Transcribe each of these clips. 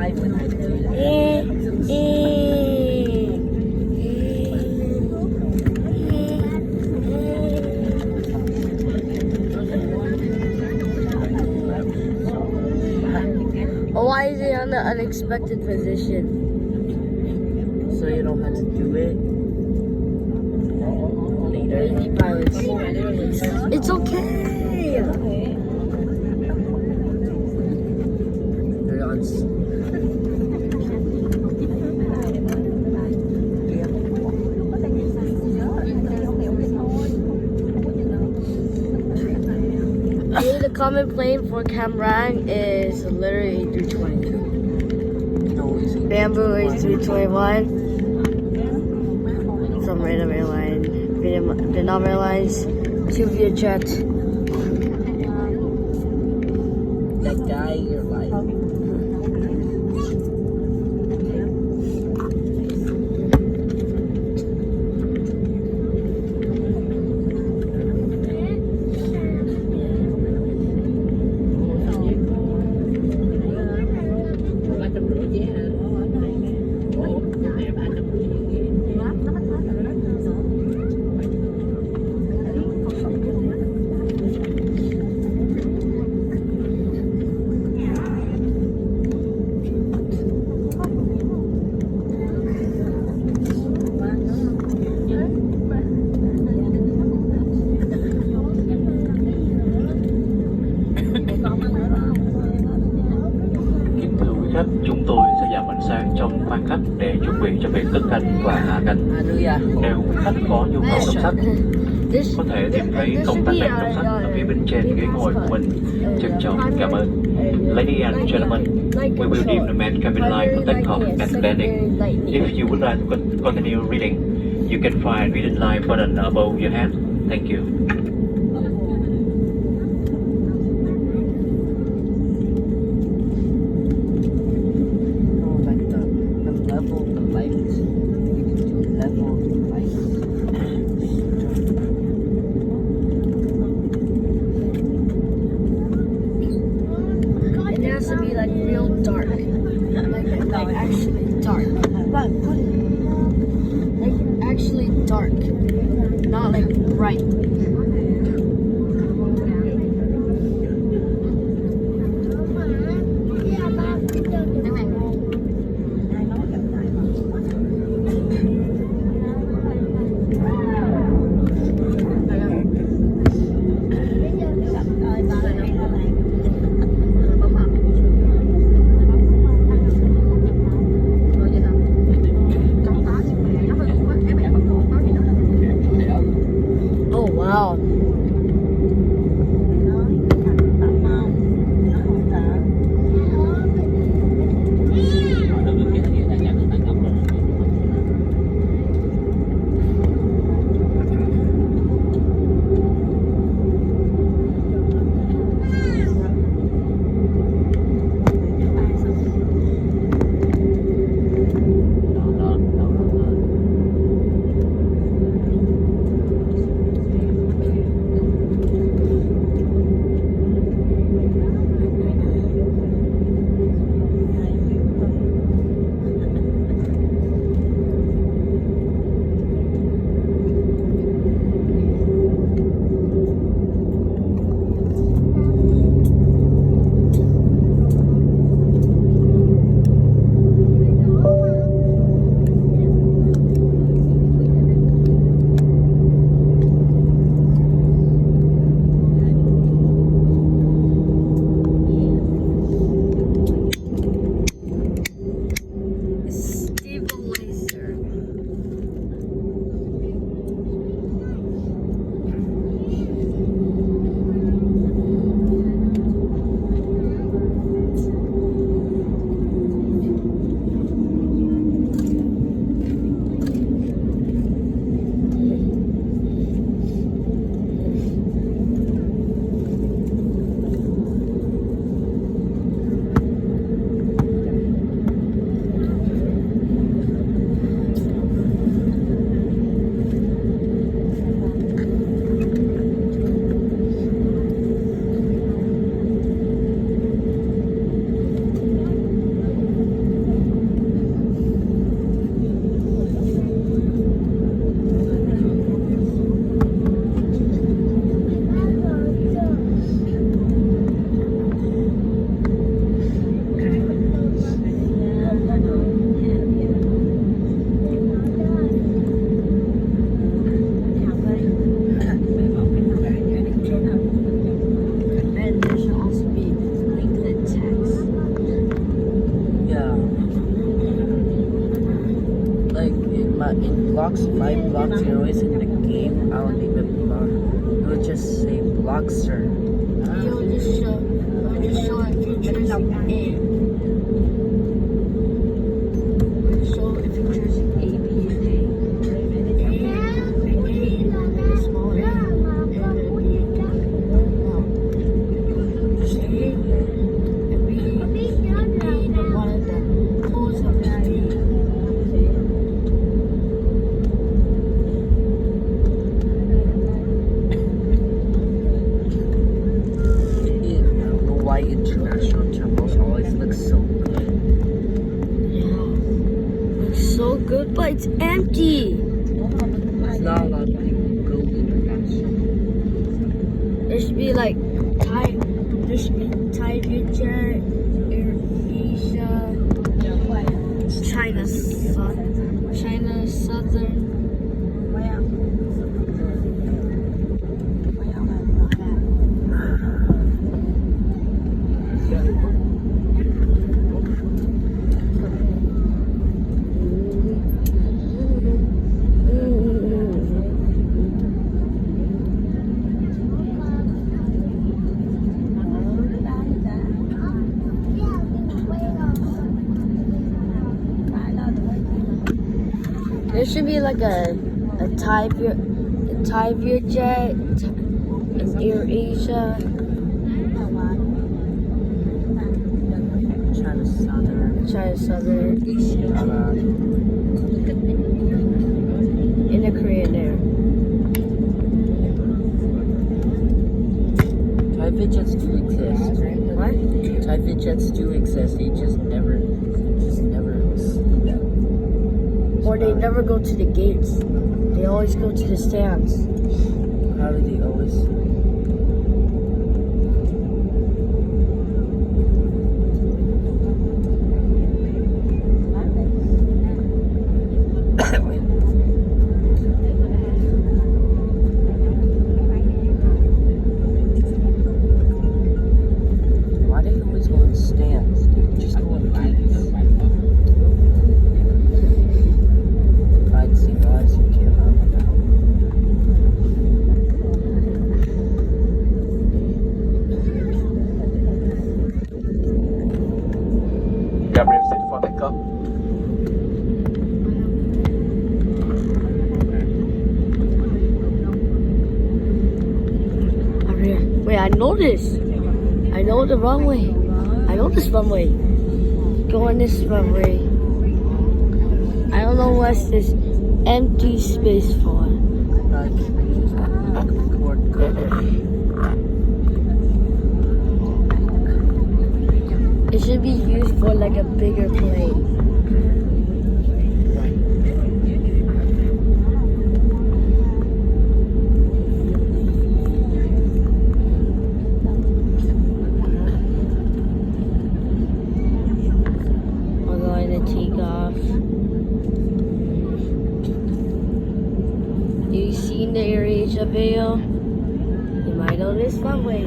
live when I do that. Why is it on the unexpected position? So you don't have to do it later. Pilots. It's okay. They're on. The common plane for Cam Ranh is literally A320. No, is it? Bamboo A321 from Random Airline, Vietnam Airlines, Vietjet. That guy, you're like. Chúng tôi sẽ giảm ánh sáng trong khoang khách để chuẩn bị cho việc cất cánh và hạ cánh. Nếu quý khách có nhu cầu đọc sách, có thể tìm thấy công tắc đèn đọc sách ở phía bên trên ghế ngồi của mình. Trân trọng cảm ơn. Ladies and gentlemen, we will dim the main cabin light for takeoff and landing. If you would like to continue reading, you can find reading light button above your head. Thank you. It has to be like real dark, like actually dark, like actually dark, not like bright. Oh wow. blocks, 5 blocks, you're always in the game. I don't even block. It would just say Blockster. You'll just show features A. Show features A, B, and A. Small A. Just A and B. And one of them. Close of D. I don't know why international temples always look so good. Yeah. Looks so good, but it's empty. It's not a lot of people go international. There should be like Thai future, Asia, China Southern. There should be like a Thai jet, an Air Asia. China Southern. In a Korean Air. Private jets do exist. What? Private jets do exist. They just never. Or they never go to the gates. They always go to the stands. How do they always? Why do they always go in stands? Just go in gates. I'd see guys who can't run about. Gabriel set for takeoff. Wait, I know this. I know the runway. I know this runway. Go on this runway. I don't know what's this empty space for. It should be used for like a bigger plane. We're going to take off. You seen the Air Asia video? You might know this runway.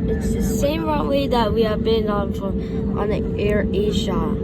It's the same runway that we have been on the Air Asia.